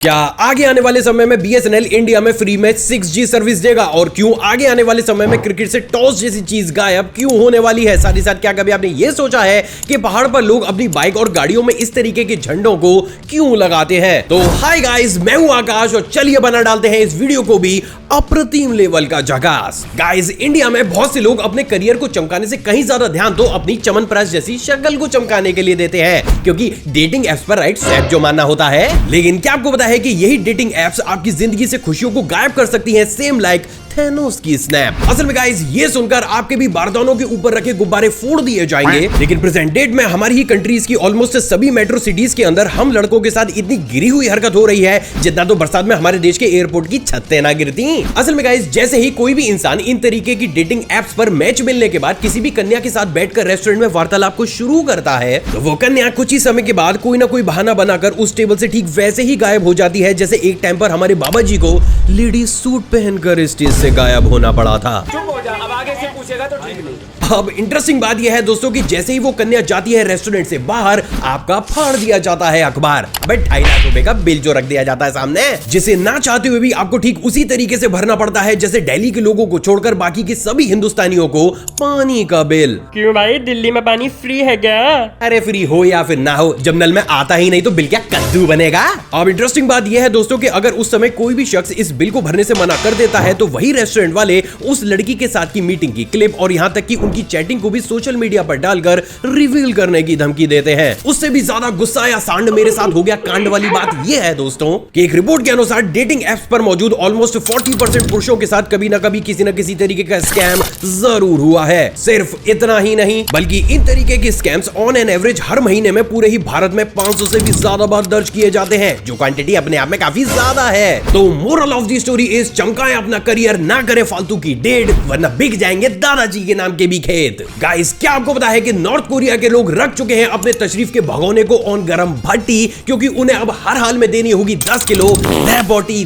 क्या आगे आने वाले समय में बीएसएनएल इंडिया में फ्री में 6G सर्विस देगा? और क्यों आगे आने वाले समय में क्रिकेट से टॉस जैसी चीज गायब क्यों होने वाली है? साथ ही साथ क्या कभी आपने ये सोचा है कि पहाड़ पर लोग अपनी बाइक और गाड़ियों में इस तरीके के झंडों को क्यों लगाते हैं? तो हाय गाइस, मैं हूं आकाश और चलिए बना डालते हैं इस वीडियो को भी अप्रतिम लेवल का झकास। गाइस, इंडिया में बहुत से लोग अपने करियर को चमकाने से कहीं ज्यादा ध्यान तो अपनी चमनप्राश जैसी शक्ल को चमकाने के लिए देते हैं, क्योंकि डेटिंग एप्स पर राइट स्वैप जो मानना होता है। लेकिन क्या आपको पता है कि यही डेटिंग एप्स आपकी जिंदगी से खुशियों को गायब कर सकती हैं, सेम लाइक थैनोस की स्नैप। असल में गाइस, ये सुनकर आपके भी बारदानों के ऊपर रखे गुब्बारे फोड़ दिए जाएंगे, लेकिन प्रेजेंट डेट में हमारी ही कंट्रीज की ऑलमोस्ट सभी मेट्रो सिटीज के अंदर हम लड़कों के साथ इतनी गिरी हुई हरकत हो रही है जितना तो बरसात में हमारे देश के एयरपोर्ट की छतें ना गिरती। असल में गाइस, जैसे ही कोई भी इंसान इन तरीके की डेटिंग एप्स पर मैच मिलने के बाद किसी भी कन्या के साथ बैठकर रेस्टोरेंट में वार्तालाप को शुरू करता है, तो वो कन्या कुछ ही समय के बाद कोई ना कोई बहाना बनाकर उस टेबल से ठीक वैसे ही गायब हो जाती है जैसे एक टाइम पर हमारे बाबा जी को लेडी सूट पहनकर स्टेज से गायब होना पड़ा था। चुप हो जा, अब आगे से पूछेगा तो ठीक नहीं। अब इंटरेस्टिंग बात यह है दोस्तों कि जैसे ही वो कन्या जाती है रेस्टोरेंट से बाहर, आपका फाड़ दिया जाता है अखबार। 2.5 लाख रुपए का बिल जो रख दिया जाता है सामने, जिसे ना चाहते हुए भी आपको ठीक उसी तरीके से भरना पड़ता है जैसे दिल्ली के लोगों को छोड़कर बाकी के सभी हिंदुस्तानियों को पानी का बिल। क्यों भाई, दिल्ली में पानी फ्री है क्या? अरे फ्री हो या फिर ना हो, जब नल में आता ही नहीं तो बिल क्या कद्दू बनेगा? अब इंटरेस्टिंग बात यह है दोस्तों कि अगर उस समय कोई भी शख्स इस बिल को भरने से मना कर देता है तो वही रेस्टोरेंट वाले उस लड़की के साथ की मीटिंग की क्लिप और यहाँ तक कि उनकी चैटिंग को भी सोशल मीडिया पर डालकर रिवील करने की धमकी देते हैं। उससे भी ज्यादा गुस्सा या सांड मेरे साथ हो गया कांड वाली बात यह है दोस्तों कि एक रिपोर्ट के अनुसार डेटिंग एप्स पर मौजूद ऑलमोस्ट 40% पुरुषों के साथ कभी ना कभी किसी न किसी तरीके का स्कैम जरूर हुआ है। सिर्फ इतना ही नहीं बल्कि इन तरीके के स्कैम्स ऑन एन एवरेज हर महीने में पूरे ही भारत में 500 से भी ज्यादा बार दर्ज किए जाते हैं, जो क्वांटिटी अपने आप में काफी ज्यादा है। तो moral of the story is, चमकाएं अपना करियर, ना करें फालतू की डेट, वरना बिक जाएंगे दादाजी के नाम के भी खेत। गाइस, क्या आपको पता है कि नॉर्थ कोरिया के लोग रख चुके हैं अपने तशरीफ के भगोने को ऑन गरम भट्टी, क्योंकि उन्हें अब हर हाल में देनी होगी 10 किलो दै बोटी।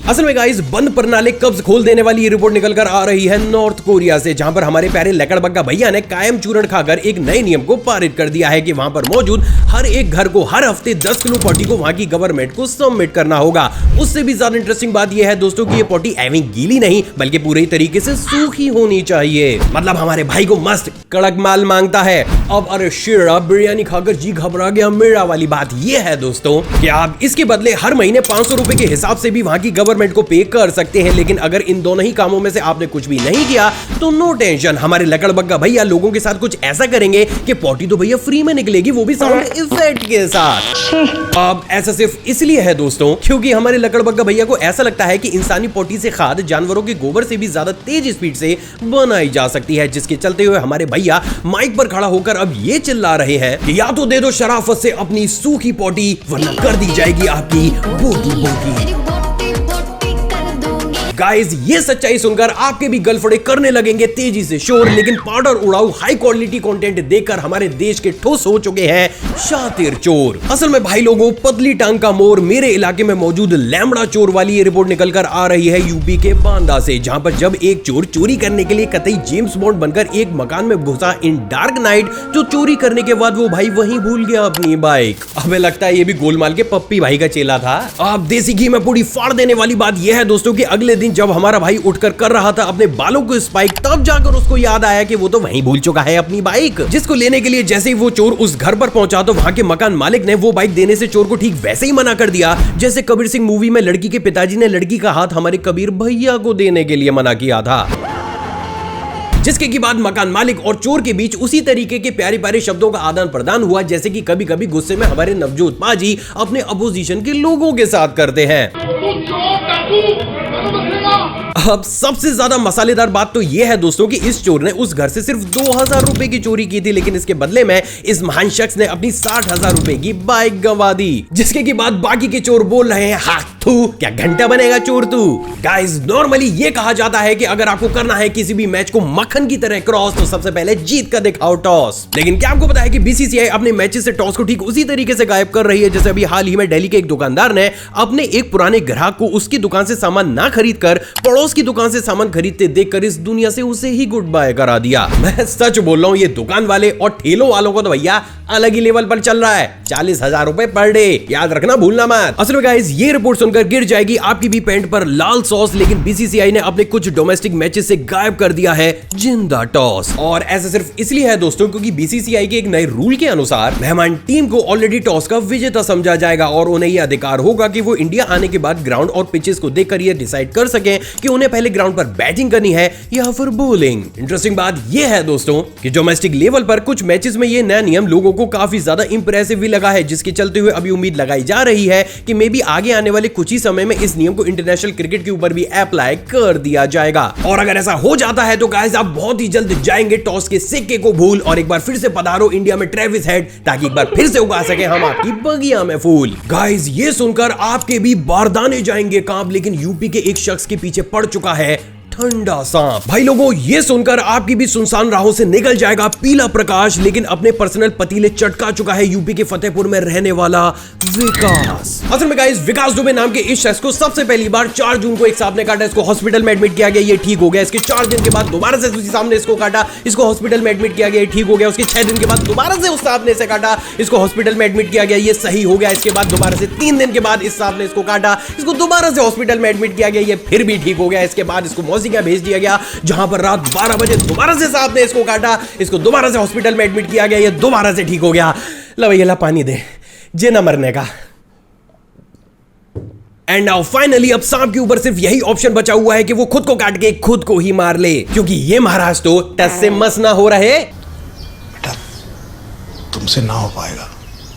असल में गाइस, बंद प्रणाली कब्ज खोल देने वाली ये रिपोर्ट निकल कर आ रही है नॉर्थ कोरिया से, जहां पर हमारे प्यारे लकड़बग्गा भैया ने कायम चूरण खाकर एक नए नियम को पारित कर दिया है कि वहां पर मौजूद हर एक घर को हर हफ्ते 10 किलो पोटी को वहां की गवर्नमेंट को सबमिट करना होगा। उससे भी ज्यादा इंटरेस्टिंग बात यह है दोस्तों कि ये पोटी एवं गीली नहीं बल्कि पूरे तरीके से सूखी होनी चाहिए। मतलब हमारे भाई को मस्त कड़क माल मांगता है। अब अरे शेरा, बिरयानी खाकर जी घबरा गया मेरा वाली बात यह है दोस्तों कि आप इसके बदले हर महीने 500 रुपए के हिसाब से भी वहां की गवर्नमेंट को पे कर सकते हैं। लेकिन अगर इन दोनों ही कामों में से आपने कुछ भी नहीं किया तो नो टेंशन, हमारे लकड़बग्गा भैया लोगों के साथ कुछ ऐसा करेंगे कि पोटी तो भैया फ्री में निकलेगी, वो भी साउंड इफेक्ट के साथ। अब ऐसा सिर्फ इसलिए है दोस्तों क्योंकि हमारे लकड़बग्गा भैया को ऐसा लगता है कि इंसानी पोटी से खाद जानवरों के गोबर से भी ज्यादा तेज स्पीड से बनाई जा सकती है, जिसके चलते हुए हमारे भैया माइक पर खड़ा होकर अब ये चिल्ला रहे हैं कि या तो दे दो शराफत से अपनी सूखी पोटी, वरना कर दी जाएगी आपकी बोटी। गाइस, ये सच्चाई सुनकर आपके भी गलफड़े करने लगेंगे तेजी से शोर, लेकिन पाउडर उड़ाऊ हाई क्वालिटी कंटेंट देखकर हमारे देश के ठोस हो चुके हैं शातिर चोर। असल में भाई लोगों, पतली टांग का मोर मेरे इलाके में मौजूद लैम्बड़ा चोर वाली ये रिपोर्ट निकल कर आ रही है यूपी के बांदा से, जहां पर जब एक चोर चोरी करने के लिए कतई जेम्स बॉन्ड बनकर एक मकान में घुसा इन डार्क नाइट, तो चोरी करने के बाद वो भाई वहीं भूल गया अपनी बाइक। हमें लगता है ये भी गोलमाल के पप्पी भाई का चेला था। अब देसी घी में पूरी फाड़ देने वाली बात यह है दोस्तों कि अगले दिन जब हमारा भाई उठकर कर रहा था अपने बालों को स्पाइक, तब जाकर उसको याद आया कि वो तो वहीं भूल चुका है अपनी बाइक, जिसको लेने के लिए जैसे ही वो चोर उस घर पर पहुंचा तो वहां के मकान मालिक ने वो बाइक देने से चोर को ठीक वैसे ही मना कर दिया जैसे कबीर सिंह मूवी में लड़की के पिताजी ने लड़की का हाथ हमारे कबीर भैया को देने के लिए मना किया था। जिसके की बाद मकान मालिक और चोर के बीच उसी तरीके के प्यारे प्यारे शब्दों का आदान प्रदान हुआ जैसे कि कभी कभी गुस्से में हमारे नवजोत पाजी अपने अपोजिशन के लोगों के साथ करते हैं। अब सबसे ज्यादा मसालेदार बात तो यह है दोस्तों कि इस चोर ने उस घर से सिर्फ 2000 रुपए की चोरी की थी, लेकिन इसके बदले में इस महान शख्स ने अपनी 60,000 रुपए की बाइक गंवा दी। जिसके की बाद बाकी के चोर बोल रहे हैं, हाँ तू क्या घंटा बनेगा चोर तू। गाइस, नॉर्मली ये कहा जाता है कि अगर आपको करना है किसी भी मैच को मक्खन की तरह क्रॉस तो सबसे पहले जीत का दिखाओ टॉस। लेकिन क्या आपको पता है कि बीसीसीआई अपने मैचेस से टॉस को ठीक उसी तरीके से गायब कर रही है जैसे अभी हाल ही में दिल्ली के एक दुकानदार ने अपने एक पुराने ग्राहक को उसकी दुकान से सामान ना खरीद कर पड़ोस की दुकान से सामान खरीदते देखकर इस दुनिया से उसे ही गुड बाय करा दिया। मैं सच बोल रहा हूँ, ये दुकान वाले और ठेलों वालों को तो भैया अलग ही लेवल पर चल रहा है। 40,000 रुपए पर डे, याद रखना, भूलना मत। असल में गाइस ये रिपोर्ट सुनकर गिर जाएगी आपकी भी पैंट पर लाल सॉस, लेकिन बीसीसीआई ने अपने कुछ डोमेस्टिक मैचेस से गायब कर दिया है जिंदा टॉस। और ऐसा सिर्फ इसलिए है दोस्तों क्योंकि बीसीसीआई के एक नए रूल के अनुसार मेहमान टीम को ऑलरेडी टॉस का विजेता समझा जाएगा और उन्हें यह अधिकार होगा कि वो इंडिया आने के बाद ग्राउंड और पिचेस को देखकर यह डिसाइड कर सकें कि उन्हें पहले ग्राउंड पर बैटिंग करनी है या फिर बॉलिंग। इंटरेस्टिंग बात यह है दोस्तों कि डोमेस्टिक लेवल पर कुछ मैचेस में यह नया नियम लोगों को काफी ज्यादा इंप्रेसिव भी लगा है, जिसके चलते हुए अभी उम्मीद लगाई जा रही है कि मे बी आगे आने वाले कुछ ही समय में इस नियम को इंटरनेशनल क्रिकेट के ऊपर भी अप्लाई कर दिया जाएगा। और अगर ऐसा हो जाता है तो गाइस आप बहुत ही जल्द जाएंगे टॉस के सिक्के को भूल और एक बार फिर से पधारो इंडिया में ट्रेविस हेड, ताकि एक बार फिर से उगा सके हम आपकी बगिया में फूल। गाइस ये सुनकर आपके भी बारदाने जाएंगे कांप, लेकिन यूपी के एक शख्स के पीछे पड़ चुका है ठंडा सांप। भाई लोगों ये सुनकर आपकी भी सुनसान राहों से निकल जाएगा पीला प्रकाश, लेकिन अपने पर्सनल पतीले चटका चुका है यूपी के फतेहपुर में रहने वाला विकास। असल में गाइस विकास दुबे नाम के इस शख्स को सबसे पहली बार 4 जून को एक सांप ने काटा, इसको हॉस्पिटल में एडमिट किया गया, ये ठीक हो गया। इसके 4 दिन के बाद दोबारा से उसी सांप ने इसको काटा, इसको हॉस्पिटल में एडमिट किया गया, ठीक हो गया। उसके 6 दिन के बाद दोबारा से उस सांप ने इसे काटा, इसको हॉस्पिटल में एडमिट किया गया, ये सही हो गया। इसके बाद दोबारा से 3 दिन के बाद इस सांप ने इसको काटा, इसको दोबारा से हॉस्पिटल में एडमिट किया गया, ये फिर भी ठीक हो गया। इसके बाद इसको मौसीका भेज दिया गया, जहां पर रात 12 बजे दोबारा से सांप ने इसको काटा, इसको दोबारा से हॉस्पिटल में एडमिट किया गया, ये दोबारा से ठीक हो गया। ला भैया ला पानी दे, जे ना मरने का। एंड नाउ फाइनली अब सांप के ऊपर सिर्फ यही ऑप्शन बचा हुआ है कि वो खुद को काट के खुद को ही मार ले, क्योंकि ये महाराज तो टस से मस ना हो रहे। बेटा तुमसे ना हो पाएगा।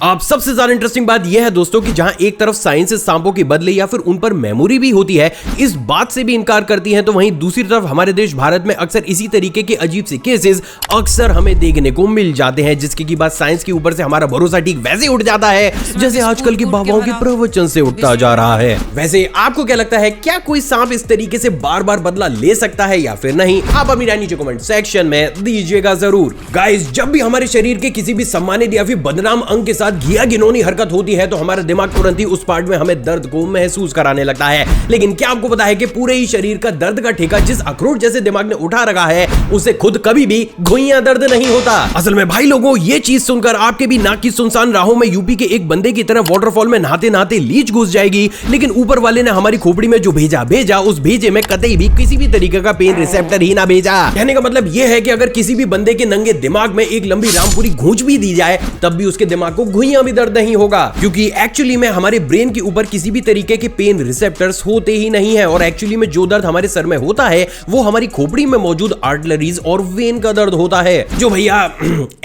आप सबसे ज्यादा इंटरेस्टिंग बात यह है दोस्तों कि जहां एक तरफ साइंस से सांपों के बदले या फिर उन पर मेमोरी भी होती है, इस बात से भी इनकार करती है, तो वहीं दूसरी तरफ हमारे देश भारत में अक्सर इसी तरीके के अजीब से केसेस अक्सर हमें देखने को मिल जाते हैं, जिसकी की बात साइंस के ऊपर से हमारा भरोसा ठीक वैसे उठ जाता है जैसे आजकल के बाबाओं के प्रवचन से उठता जा रहा है। वैसे आपको क्या लगता है, क्या कोई सांप इस तरीके से बार बार बदला ले सकता है या फिर नहीं? आप अपनी राय नीचे कमेंट सेक्शन में दीजिएगा जरूर। गाइस जब भी हमारे शरीर के किसी भी सम्मानित या फिर बदनाम अंग के साथ घिया घिनौनी हरकत होती है तो हमारा दिमाग तुरंत ही उस पार्ट में हमें दर्द को महसूस कराने लगता है। लेकिन क्या आपको पता है कि पूरे ही शरीर का दर्द का ठेका जिस अखरोट जैसे दिमाग ने उठा रखा है उसे खुद कभी भी घुइयां दर्द नहीं होता। असल में भाई लोगों ये चीज सुनकर आपके भी नाक की सुनसान राहों में यूपी के एक बंदे की तरह वाटरफॉल में नहाते नहाते लीच घुस जाएगी, लेकिन ऊपर वाले ने हमारी खोपड़ी में जो भेजा उस भेजे में कतई भी किसी भी तरीके का पेन रिसेप्टर ही ना भेजा। कहने का मतलब यह है कि अगर किसी भी बंदे के नंगे दिमाग में एक लंबी रामपुरी घूंच भी दी जाए तब भी उसके दिमाग को घुइयां भी दर्द नहीं होगा, क्योंकि एक्चुअली में हमारे ब्रेन के ऊपर किसी भी तरीके के पेन रिसेप्टर्स होते ही नहीं है। और एक्चुअली में जो दर्द हमारे सर में होता है वो हमारी खोपड़ी में मौजूद आर्टलरीज और वेन का दर्द होता है, जो भैया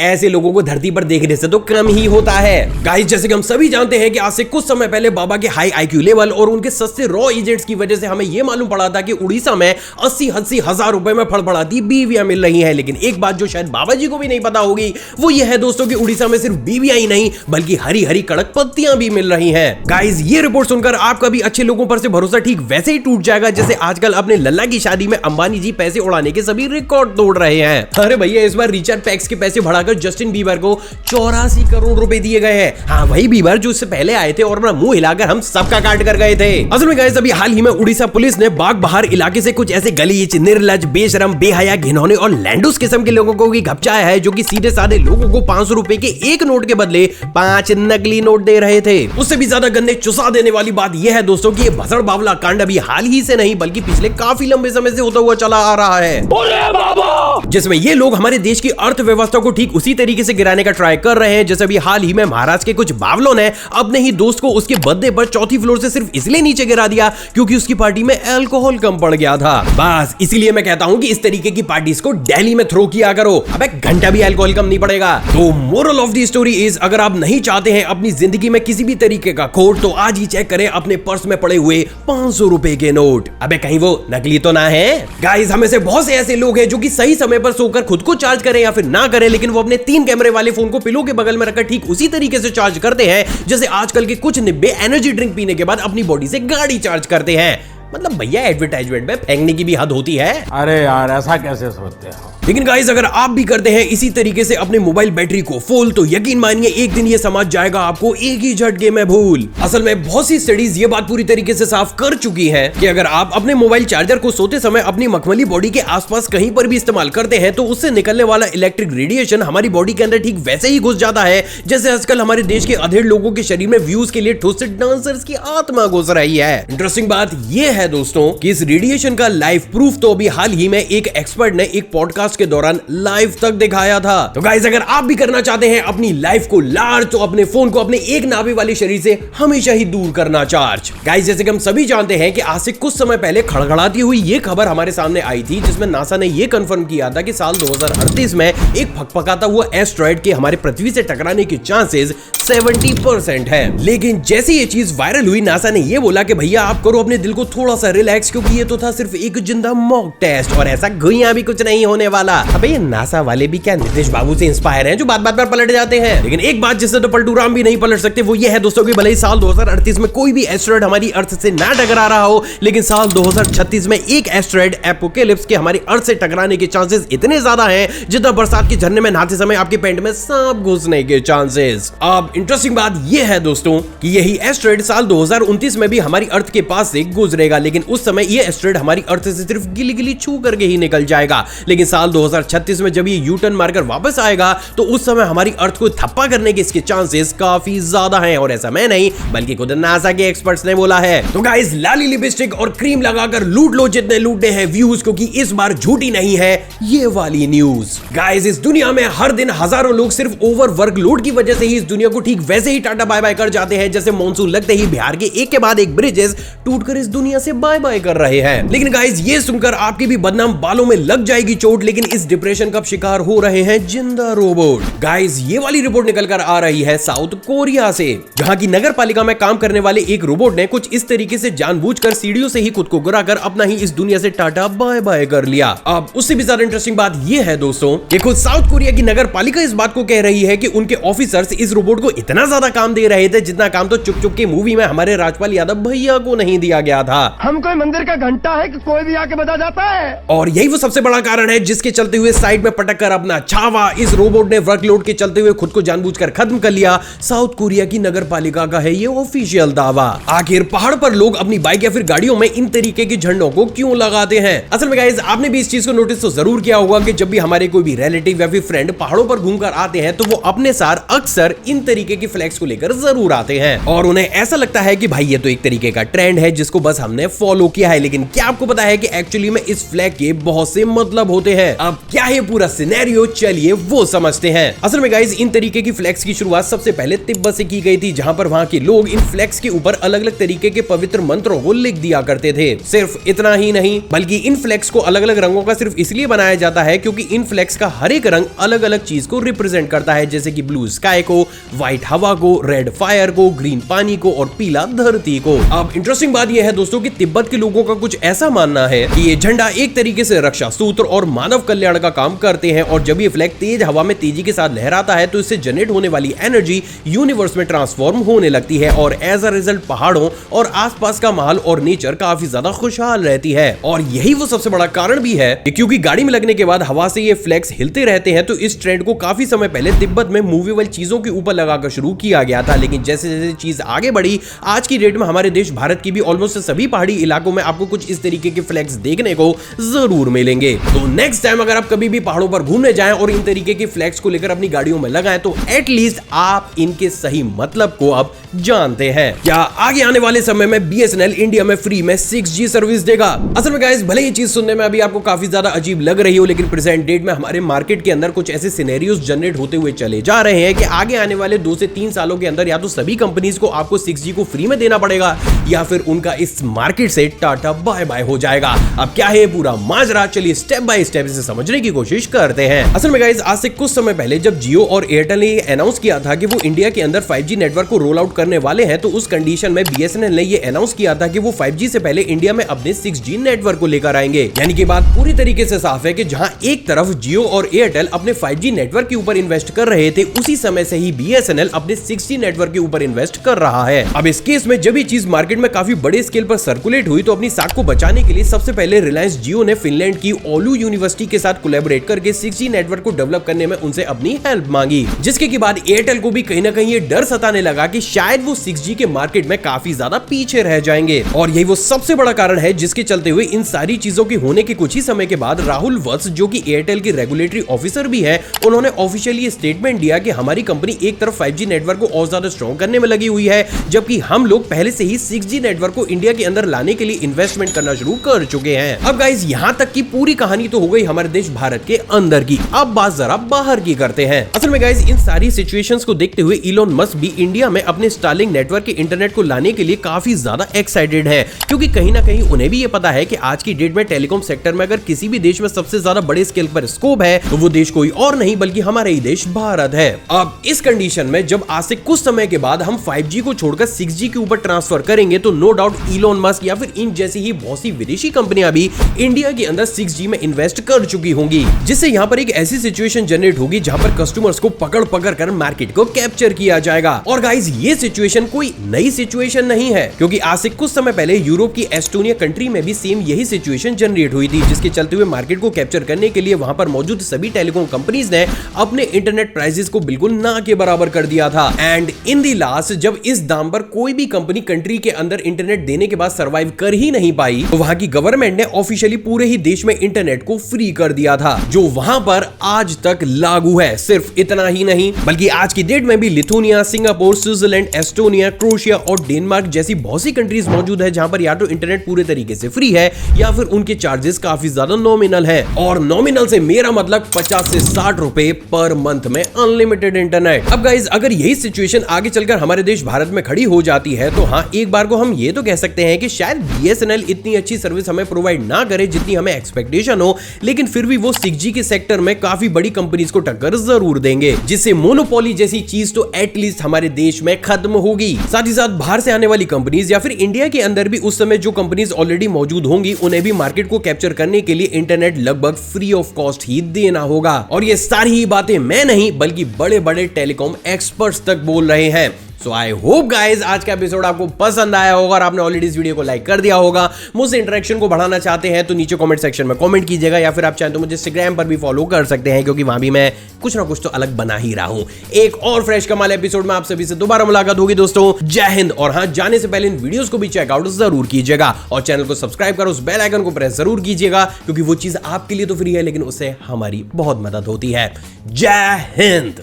ऐसे लोगों को धरती पर देखने से तो कम ही होता है। गाइस जैसे कि हम सभी जानते हैं कि आज से कुछ समय पहले बाबा के हाई आईक्यू लेवल और उनके सस्ते रॉ एजेंट्स की वजह से हमें यह मालूम पड़ा था कि उड़ीसा में 80-80 हजार रुपए में फड़फड़ाती बीवियां मिल रही हैं। लेकिन एक बात जो शायद बाबा जी को भी नहीं पता होगी वो यह है दोस्तों कि उड़ीसा में सिर्फ बीवियां ही नहीं बल्कि हरी हरी कड़क पत्तियां भी मिल रही हैं। गाइस ये रिपोर्ट सुनकर आपका भी अच्छे लोगों पर से भरोसा ठीक वैसे ही टूट जाएगा जैसे आजकल अपने लल्ला की शादी में अंबानी जी पैसे उड़ाने के सभी रिकॉर्ड तोड़ रहे हैं। अरे भैया इस बार रिचर्ड पैक्स के पैसे बढ़ाकर जस्टिन बीबर को 84 करोड़ रुपए दिए गए हैं। हाँ वही बीबर जो इससे पहले आए थे और अपना मुंह हिलाकर हम सबका काट कर गए थे। असल में गाइस अभी हाल ही में उड़ीसा पुलिस ने बाग बहार इलाके से कुछ ऐसे गलीच, निर्लज, बेशरम, बेहया, घिनौने और लैंडूस किस्म के लोगों को भी घपचाया है जो कि सीधे साधे लोगों को 500 रुपए के एक नोट के बदले 5 नकली नोट दे रहे थे। उससे भी ज्यादा गन्ने चुसा देने वाली बात यह है दोस्तों कि ये भसड़ बावला कांड अभी हाल ही से नहीं बल्कि पिछले काफी लंबे समय से होता हुआ चला आ रहा है, जिसमें ये लोग हमारे देश की अर्थव्यवस्था को ठीक उसी तरीके से गिराने का ट्राई कर रहे हैं जैसे अभी हाल ही में महाराष्ट्र के कुछ बावलों ने अपने ही दोस्त को उसके बर्थडे पर 4थी फ्लोर से सिर्फ इसलिए नीचे गिरा दिया क्योंकि उसकी पार्टी में अल्कोहल कम पड़ गया था। बस इसीलिए मैं कहता हूं कि इस तरीके की पार्टीज को दिल्ली में थ्रो किया करो, अबे घंटा भी अल्कोहल कम नहीं पड़ेगा। तो moral of the story is अगर आप नहीं चाहते हैं अपनी जिंदगी में किसी भी तरीके का खोट तो आज ही चेक करें अपने पर्स में पड़े हुए 500 रुपए के नोट, अबे कहीं वो नकली तो ना है। गाइस हमें से बहुत से ऐसे लोग हैं जो कि सही समय पर सोकर खुद को चार्ज करें या फिर ना करें, लेकिन वो अपने 3 कैमरे वाले फोन को पिलो के बगल में रखकर ठीक उसी तरीके से चार्ज करते हैं जैसे आजकल के कुछ निब्बे एनर्जी ड्रिंक पीने के बाद अपनी बॉडी से गाड़ी चार्ज करते हैं। मतलब भैया एडवर्टाइजमेंट में फेंकने की भी हद होती है। अरे यार ऐसा कैसे सोचते हो? लेकिन गाइस अगर आप भी करते हैं इसी तरीके से अपने मोबाइल बैटरी को फुल, तो यकीन मानिए एक दिन ये समझ जाएगा आपको एक ही झटके में भूल। असल में बहुत सी स्टडीज ये बात पूरी तरीके से साफ कर चुकी है कि अगर आप अपने मोबाइल चार्जर को सोते समय अपनी मखमली बॉडी के आसपास कहीं पर भी इस्तेमाल करते हैं तो उससे निकलने वाला इलेक्ट्रिक रेडिएशन हमारी बॉडी के अंदर ठीक वैसे ही घुस जाता है जैसे आजकल हमारे देश के अधेड़ लोगों के शरीर में व्यूज के लिए ठुसट डांसर्स की आत्मा घुस रही है। इंटरेस्टिंग बात यह है दोस्तों कि इस रेडिएशन का लाइव प्रूफ तो अभी हाल ही में एक एक्सपर्ट ने एक पॉडकास्ट के दौरान लाइव तक दिखाया था। तो गाइस अगर आप भी करना चाहते हैं अपनी लाइफ को लार्ज, तो अपने फोन को अपने एक नाभि वाले शरीर से हमेशा ही दूर करना चार्ज। गाइस जैसे कि हम सभी जानते हैं कि आज से कुछ समय पहले खड़खड़ाती हुई ये खबर हमारे सामने आई थी जिसमें नासा ने यह कंफर्म किया था कि साल 2038 में एक फकफकाता हुआ एस्टेरॉयड के हमारे पृथ्वी से टकराने के चांसेस 70% है। लेकिन जैसे ये चीज वायरल हुई नासा ने ये बोला कि भैया आप करो अपने दिल को थोड़ा सा रिलैक्स, क्योंकि ये तो था सिर्फ एक जिंदा मॉक टेस्ट और ऐसा घुइयां भी कुछ नहीं होने वाला। अबे ये नासा वाले भी क्या नीतीश बाबू से इंस्पायर हैं जो बात बात पर पलट जाते हैं। लेकिन एक बात जिससे तो पलटू राम भी नहीं पलट सकते वो ये है दोस्तों कि भले ही साल 2038 में कोई भी एस्टेरॉयड हमारी अर्थ से ना टकरा रहा हो, लेकिन साल 2036 में एक एस्टेरॉयड एपोकेलिप्स के हमारी अर्थ से टकराने के चांसेस इतने ज्यादा हैं जितना बरसात के झरने में नहाते समय आपके पेंट में सांप घुसने के चांसेस। अब इंटरेस्टिंग बात यह है दोस्तों कि यही एस्टेरॉयड साल 2029 में भी हमारी अर्थ के पास से गुजरेगा, लेकिन उस समय यह एस्टेरॉयड हमारी अर्थ से सिर्फ गिली गिली छू करके ही निकल जाएगा। लेकिन साल 2036 में जब ये यू टर्न मारकर वापस आएगा तो उस समय हमारी अर्थ को थप्पा करने के इसके चांसेस काफी ज्यादा हैं, और ऐसा मैं नहीं बल्कि खुद नासा के एक्सपर्ट्स ने बोला है। तो गाइस लाली लिपस्टिक और क्रीम लगाकर लूट लो जितने लूटने हैं व्यूज, क्योंकि इस बार झूठी नहीं है ये वाली न्यूज। गाइस इस दुनिया में हर दिन हजारों लोग सिर्फ ओवर वर्कलोड की वजह से ही इस दुनिया को ठीक वैसे ही टाटा बाय बाय कर जाते हैं जैसे मॉनसून लगते ही बिहार के एक के बाद एक ब्रिजेस टूटकर इस दुनिया से बाय बाय कर रहे हैं। लेकिन गाइस ये सुनकर आपके भी बदनाम बालों में लग जाएगी चोट, लेकिन इस डिप्रेशन का शिकार हो रहे हैं जिंदा रोबोट। गाइस ये वाली रिपोर्ट निकल कर आ रही है साउथ कोरिया से, जहां की नगर पालिका में काम करने वाले एक रोबोट ने कुछ इस तरीके से जानबूझकर सीढ़ियों से ही खुद को गिराकर अपना ही इस दुनिया से टाटा बाय बाय कर लिया। अब उससे भी ज्यादा इंटरेस्टिंग बात यह है दोस्तों कि खुद साउथ कोरिया की नगर पालिका इस बात को कह रही है कि उनके ऑफिसर्स इस रोबोट को इतना ज्यादा काम दे रहे थे जितना काम तो चुप चुप के मूवी में हमारे राजपाल यादव भैया को नहीं दिया गया था। हम कोई मंदिर का घंटा है कि कोई भी आके बजा जाता है। और यही वो सबसे बड़ा कारण है जिसके चलते हुए साइड में पटक कर अपना छावा इस रोबोट ने वर्कलोड के चलते हुए खुद को जानबूझकर खत्म कर लिया। साउथ कोरिया की नगर पालिका का है ये ऑफिशियल दावा। आखिर पहाड़ पर लोग अपनी बाइक या फिर गाड़ियों में इन तरीके के झंडों को क्यों लगाते हैं? असल में गाइस आपने भी इस चीज को नोटिस तो जरूर किया होगा कि जब भी हमारे कोई भी रिलेटिव या फिर फ्रेंड पहाड़ों पर घूमकर आते हैं तो वो अपने साथ अक्सर इन तरीके की फ्लैग्स को लेकर जरूर आते हैं, और उन्हें ऐसा लगता है कि भाई ये तो एक तरीके का ट्रेंड है जिसको बस हमने फॉलो किया है। लेकिन क्या आपको पता है कि एक्चुअली में इस फ्लैग के बहुत से मतलब होते हैं? अब क्या है पूरा सिनेरियो, चलिए वो समझते हैं। असल में गाइस इन तरीके की फ्लैग्स की शुरुआत सबसे पहले तिब्बत से की गई थी, जहां पर वहां के लोग इन फ्लैग्स के ऊपर अलग अलग तरीके के पवित्र मंत्रों को लिख दिया करते थे। सिर्फ इतना ही नहीं बल्कि इन फ्लैग्स को अलग अलग रंगों का सिर्फ इसलिए बनाया जाता है क्योंकि इन फ्लैग्स का हर एक रंग अलग अलग चीज को रिप्रेजेंट करता है, जैसे कि ब्लू स्काई को, व्हाइट हवा को, रेड फायर को, ग्रीन पानी को और पीला धरती को। अब इंटरेस्टिंग बात यह है दोस्तों कि तिब्बत के लोगों का कुछ ऐसा मानना है कि ये झंडा एक तरीके से रक्षा सूत्र और मानव कल्याण का काम करते हैं, और जब ये फ्लैग तेज हवा में तेजी के साथ लहराता है तो इससे जनरेट होने वाली एनर्जी यूनिवर्स में ट्रांसफॉर्म होने लगती है, और एज अ रिजल्ट पहाड़ों और आसपास का माहौल और नेचर काफी ज्यादा खुशहाल रहती है। और यही वो सबसे बड़ा कारण भी है कि क्योंकि गाड़ी में लगने के बाद हवा से ये फ्लैग्स हिलते रहते हैं, तो इस ट्रेंड को काफी समय पहले तिब्बत में मूवेबल चीजों के ऊपर लगाकर शुरू किया गया था। लेकिन जैसे जैसे चीज आगे बढ़ी, आज की डेट में हमारे देश भारत की भी ऑलमोस्ट सभी पहाड़ी इलाकों में आपको कुछ इस तरीके के फ्लैग्स देखने को जरूर मिलेंगे। तो नेक्स्ट टाइम अगर आप कभी भी पहाड़ों पर घूमने जाएं और इन तरीके के फ्लैग्स को लेकर अपनी गाड़ियों में लगाएं तो एटलीस्ट आप इनके सही मतलब को अब जानते हैं। क्या आगे आने वाले समय में BSNL इंडिया में फ्री में 6G सर्विस देगा? असल में गाइस भले ही चीज सुनने में अभी आपको काफी ज्यादा अजीब लग रही हो, लेकिन प्रेजेंट डेट में हमारे मार्केट के अंदर कुछ ऐसे सिनेरियोज जनरेट होते हुए चले जा रहे हैं कि आगे आने वाले 2 से 3 सालों के अंदर या तो सभी कंपनीज को आपको 6G को फ्री में देना पड़ेगा या फिर उनका इस मार्केट से टाटा बाय बाय हो जाएगा। अब क्या है पूरा माजरा, चलिए स्टेप बाय स्टेप इसे समझने की कोशिश करते हैं। असल में गाइस आज से कुछ समय पहले जब जियो और एयरटेल ने अनाउंस किया था कि वो इंडिया के अंदर 5G नेटवर्क को रोल आउट करने वाले हैं, तो उस कंडीशन में BSNL ने ये अनाउंस किया था कि वो 5G से पहले इंडिया में अपने 6G नेटवर्क को लेकर आएंगे। यानी कि बात पूरी तरीके से साफ है कि जहां एक तरफ जियो और एयरटेल अपने 5G नेटवर्क के ऊपर इन्वेस्ट कर रहे थे, उसी समय से ही BSNL अपने 6G नेटवर्क के ऊपर इन्वेस्ट कर रहा है। अब इस केस में जब ये चीज मार्केट मार्केट में काफी बड़े स्केल पर सर्कुलेट हुई तो अपनी साख को बचाने के लिए सबसे पहले रिलायंस जियो ने फिनलैंड की ओलू यूनिवर्सिटी के साथ कोलैबोरेट करके 6G नेटवर्क को डेवलप करने में उनसे अपनी हेल्प मांगी, जिसके के बाद एयरटेल को भी कहीं ना कहीं ये डर सताने लगा कि शायद वो 6G के मार्केट में काफी ज्यादा पीछे रह जाएंगे। और यही वो सबसे बड़ा कारण है जिसके चलते हुए इन सारी चीजों के होने के कुछ ही समय के बाद राहुल वत्स, जो कि एयरटेल की रेगुलेटरी ऑफिसर भी है, उन्होंने ऑफिशियली स्टेटमेंट दिया कि हमारी कंपनी एक तरफ 5G नेटवर्क को और ज्यादा स्ट्रॉन्ग करने में लगी हुई है, जबकि हम लोग पहले से ही 6G नेटवर्क को इंडिया के अंदर लाने के लिए इन्वेस्टमेंट करना शुरू कर चुके हैं। अब गाइस यहाँ तक की पूरी कहानी तो हो गई हमारे देश भारत के अंदर की, अब बात जरा बाहर की करते हैं। असल में गाइस इन सारी सिचुएशंस को देखते हुए इलोन मस्क भी इंडिया में अपने स्टारलिंक नेटवर्क के इंटरनेट को लाने के लिए काफी ज्यादा एक्साइटेड है, क्योंकि कहीं ना कहीं उन्हें भी ये पता है कि आज की डेट में टेलीकॉम सेक्टर में अगर किसी भी देश में सबसे ज्यादा बड़े स्केल पर स्कोप है तो वो देश कोई और नहीं बल्कि हमारा ही देश भारत है। अब इस कंडीशन में जब आज से कुछ समय के बाद हम 5G को छोड़कर 6G के ऊपर ट्रांसफर करेंगे तो नो डाउट इलोन मस्क या फिर इन जैसी ही बहुत सी विदेशी कंपनियां भी इंडिया के अंदर 6G में इन्वेस्ट कर चुकी होंगी, जिससे यहाँ पर एक ऐसी सिचुएशन जनरेट होगी जहां पर कस्टमर्स को पकड़ पकड़ कर मार्केट को कैप्चर किया जाएगा। और गाइस ये सिचुएशन कोई नई सिचुएशन नहीं है, क्योंकि आज से कुछ समय पहले यूरोप की एस्टोनिया कंट्री में भी सेम यही सिचुएशन जनरेट हुई थी, जिसके चलते हुए मार्केट को कैप्चर करने के लिए वहां पर मौजूद सभी टेलीकॉम कंपनीज ने अपने इंटरनेट प्राइसेस को बिल्कुल ना के बराबर कर दिया था। एंड इन दी लास्ट जब इस दाम पर कोई भी कंपनी कंट्री के अंदर इंटरनेट देने के बाद सर्वाइव कर ही नहीं पाई तो वहां की गवर्नमेंट ने ऑफिशियली पूरे ही देश में इंटरनेट को फ्री कर दिया था, जो वहां पर आज तक लागू है। सिर्फ इतना ही नहीं बल्कि आज की डेट में भी Lithuania, Singapore, Switzerland, Estonia, Croatia और डेनमार्क जैसी बहुत सी कंट्रीज मौजूद है जहां पर या तो इंटरनेट पूरे तरीके से फ्री है या फिर उनके चार्जेस काफी ज्यादा नॉमिनल है। और नॉमिनल से मेरा मतलब 50 से 60 रुपए पर मंथ में अनलिमिटेड इंटरनेट। अब गाइस अगर यही सिचुएशन आगे चलकर हमारे देश भारत में खड़ी हो जाती है तो हाँ, एक बार को हम ये तो कह सकते हैं कि शायद BSNL इतनी अच्छी सर्विस हमें प्रोवाइड ना करे जितनी हमें एक्सपेक्टेशन हो, लेकिन फिर भी वो 6G के सेक्टर में काफी बड़ी कंपनीज को टक्कर जरूर देंगे, जिससे मोनोपोली जैसी चीज तो एटलीस्ट हमारे देश में खत्म होगी। साथ ही साथ बाहर से आने वाली कंपनीज या फिर इंडिया के अंदर भी उस समय जो कंपनीज ऑलरेडी मौजूद होंगी उन्हें भी मार्केट को कैप्चर करने के लिए इंटरनेट लगभग फ्री ऑफ कॉस्ट ही देना होगा। और ये सारी ही बातें मैं नहीं बल्कि बड़े बड़े टेलीकॉम एक्सपर्ट्स तक बोल रहे हैं। सो आई होप गाइज आज का एपिसोड आपको पसंद आया होगा और आपने ऑलरेडी इस वीडियो को लाइक कर दिया होगा। मुझसे इंटरेक्शन को बढ़ाना चाहते हैं तो नीचे कमेंट सेक्शन में कमेंट कीजिएगा, या फिर आप चाहें तो मुझे इंस्टाग्राम पर भी फॉलो कर सकते हैं, क्योंकि वहां भी मैं कुछ ना कुछ तो अलग बना ही रहा हूं। एक और फ्रेश कमाल एपिसोड में आप सभी से दोबारा मुलाकात होगी दोस्तों। जय हिंद। और हाँ, जाने से पहले इन वीडियोस को भी चेकआउट जरूर कीजिएगा और चैनल को सब्सक्राइब कर उस बेल आइकन को प्रेस जरूर कीजिएगा, क्योंकि वो चीज आपके लिए तो फ्री है लेकिन उससे हमारी बहुत मदद होती है। जय हिंद।